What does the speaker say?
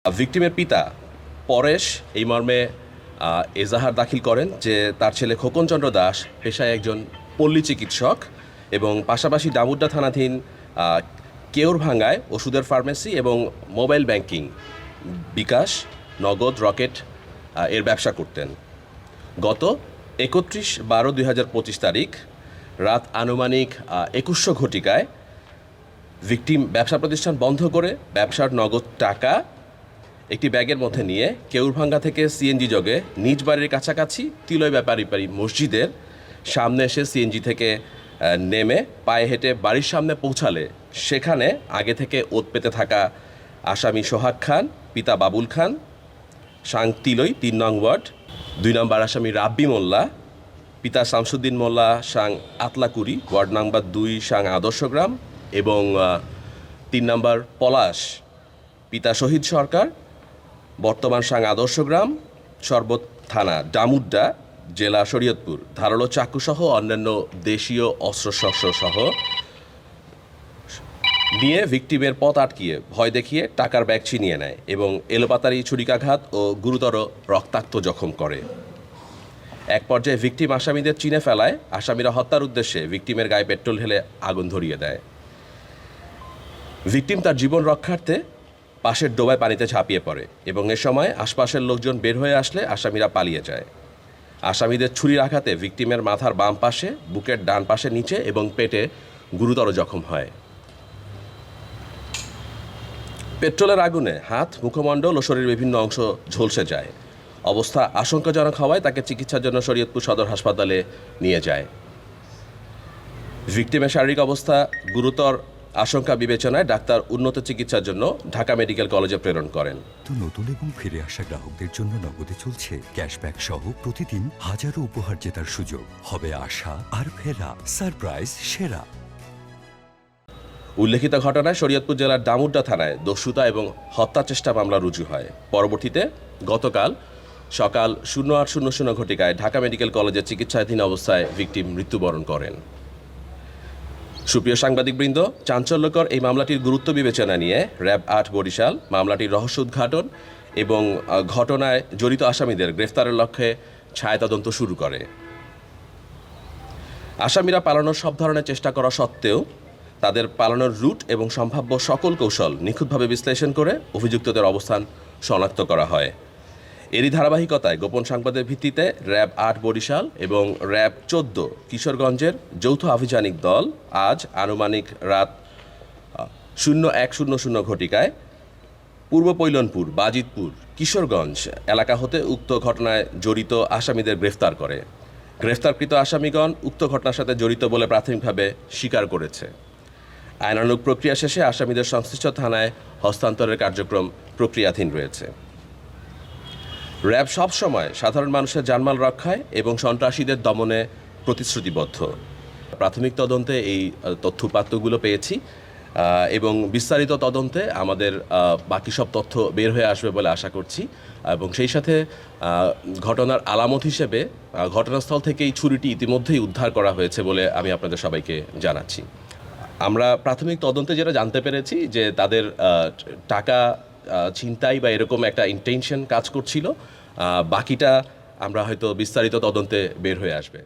ভিকটিমের পিতা পরেশ এই মর্মে এজাহার দাখিল করেন যে তার ছেলে খোকনচন্দ্র দাস পেশায় একজন পল্লী চিকিৎসক এবং পাশাপাশি ডামুড্ডা থানাধীন কেওরভাঙ্গায় ওষুধের ফার্মেসি এবং মোবাইল ব্যাংকিং বিকাশ নগদ রকেট এর ব্যবসা করতেন। গত 31/12/2025 তারিখ রাত আনুমানিক 2100 ঘটিকায় ভিকটিম ব্যবসা প্রতিষ্ঠান বন্ধ করে ব্যবসার নগদ টাকা একটি ব্যাগের মধ্যে নিয়ে কেউরভাঙ্গা থেকে সিএনজি যোগে নিজ বাড়ির কাছাকাছি তিলয় ব্যাপারী মসজিদের সামনে এসে সিএনজি থেকে নেমে পায়ে হেঁটে বাড়ির সামনে পৌঁছালে সেখানে আগে থেকে ওত পেতে থাকা আসামি সোহাগ খান, পিতা বাবুল খান, সাং তিলই ৩ নং ওয়ার্ড, ২ নম্বর আসামি রাব্বি মোল্লা, পিতা শামসুদ্দিন মোল্লা সাং আতলাকুড়ি ওয়ার্ড নাম্বার ২ সাং আদর্শগ্রাম এবং ৩ নম্বর পলাশ পিতা শহীদ সরকার বর্তমান সাং আদর্শগ্রাম সর্বত থানা ডামুড্ডা জেলা শরীয়তপুর ধারালো চাকুসহ অন্যান্য দেশীয় অস্ত্রশস্ত্র সহ নিয়ে ভিকটিমের পথ আটকিয়ে ভয় দেখিয়ে টাকার ব্যাগ ছিনিয়ে নেয় এবং এলোপাতারি ছুরিকাঘাত ও গুরুতর রক্তাক্ত জখম করে। এক পর্যায়ে ভিকটিম আসামিদের চিনে ফেলায় আসামিরা হত্যার উদ্দেশ্যে ভিকটিমের গায়ে পেট্রোল ঢেলে আগুন ধরিয়ে দেয়। ভিকটিম তার জীবন রক্ষার্থে পাশের ডোবায় পানিতে ঝাঁপিয়ে পড়ে এবং এ সময় আশপাশের লোকজন বের হয়ে আসলে আসামিরা পালিয়ে যায়। আসামিদের ছুরির আঘাতে ভিকটিমের মাথার বাম পাশে, বুকের ডান পাশে নিচে এবং পেটে গুরুতর জখম হয়। পেট্রোলের আগুনে হাত, মুখমণ্ডল ও শরীরের বিভিন্ন অংশ ঝলসে যায়। অবস্থা আশঙ্কাজনক হওয়ায় তাকে চিকিৎসার জন্য শরীয়তপুর সদর হাসপাতালে নিয়ে যায়। ভিকটিমের শারীরিক অবস্থা গুরুতর আশঙ্কা বিবেচনায় ডাক্তার উন্নত চিকিৎসার জন্য ঢাকা মেডিকেল কলেজে প্রেরণ করেন। তো নতুন এবং ফিরে আসা গ্রাহকদের জন্য নগদে চলছে ক্যাশব্যাক সহ প্রতিদিন হাজারো উপহার জেতার সুযোগ। হবে আশা আর ফেরা, সারপ্রাইজ সেরা। উল্লেখিত ঘটনায় শরীয়তপুর জেলার ডামুড্ডা থানায় দস্যুতা এবং হত্যা চেষ্টা মামলা রুজু হয়। পরবর্তীতে গতকাল সকাল 08:00 ঘটিকায় ঢাকা মেডিকেল কলেজে চিকিৎসাধীন অবস্থায় ভিকটিম মৃত্যুবরণ করেন। সুপ্রিয় সাংবাদিকবৃন্দ, চাঞ্চল্যকর এই মামলাটির গুরুত্ব বিবেচনা নিয়ে র্যাব ৮ বরিশাল মামলাটির রহস্য উদ্ঘাটন এবং ঘটনায় জড়িত আসামিদের গ্রেফতারের লক্ষ্যে ছায়াতদন্ত শুরু করে। আসামিরা পালানোর সব ধরনের চেষ্টা করা সত্ত্বেও তাদের পালানোর রুট এবং সম্ভাব্য সকল কৌশল নিখুঁতভাবে বিশ্লেষণ করে অভিযুক্তদের অবস্থান শনাক্ত করা হয়। এরই ধারাবাহিকতায় গোপন সংবাদের ভিত্তিতে র্যাব ৮ বরিশাল এবং র্যাব ১৪ কিশোরগঞ্জের যৌথ আভিযানিক দল আজ আনুমানিক রাত 01:00 ঘটিকায় পূর্ব পৈলনপুর, বাজিতপুর, কিশোরগঞ্জ এলাকা হতে উক্ত ঘটনায় জড়িত আসামিদের গ্রেফতার করে। গ্রেফতারকৃত আসামিগণ উক্ত ঘটনার সাথে জড়িত বলে প্রাথমিকভাবে স্বীকার করেছে। আইনানুগ প্রক্রিয়া শেষে আসামিদের সংশ্লিষ্ট থানায় হস্তান্তরের কার্যক্রম প্রক্রিয়াধীন রয়েছে। র্যাব সবসময় সাধারণ মানুষের জানমাল রক্ষায় এবং সন্ত্রাসীদের দমনে প্রতিশ্রুতিবদ্ধ। প্রাথমিক তদন্তে এই তথ্যপাত্রগুলো পেয়েছি এবং বিস্তারিত তদন্তে আমাদের বাকি সব তথ্য বের হয়ে আসবে বলে আশা করছি এবং সেই সাথে ঘটনার আলামত হিসেবে ঘটনাস্থল থেকে এই ছুরিটি ইতিমধ্যেই উদ্ধার করা হয়েছে বলে আমি আপনাদের সবাইকে জানাচ্ছি। আমরা প্রাথমিক তদন্তে যেটা জানতে পেরেছি যে তাদের টাকা ছিনতাই বা এরকম একটা ইন্টেনশন কাজ করছিল। বাকিটা আমরা হয়তো বিস্তারিত তদন্তে বের হয়ে আসবে।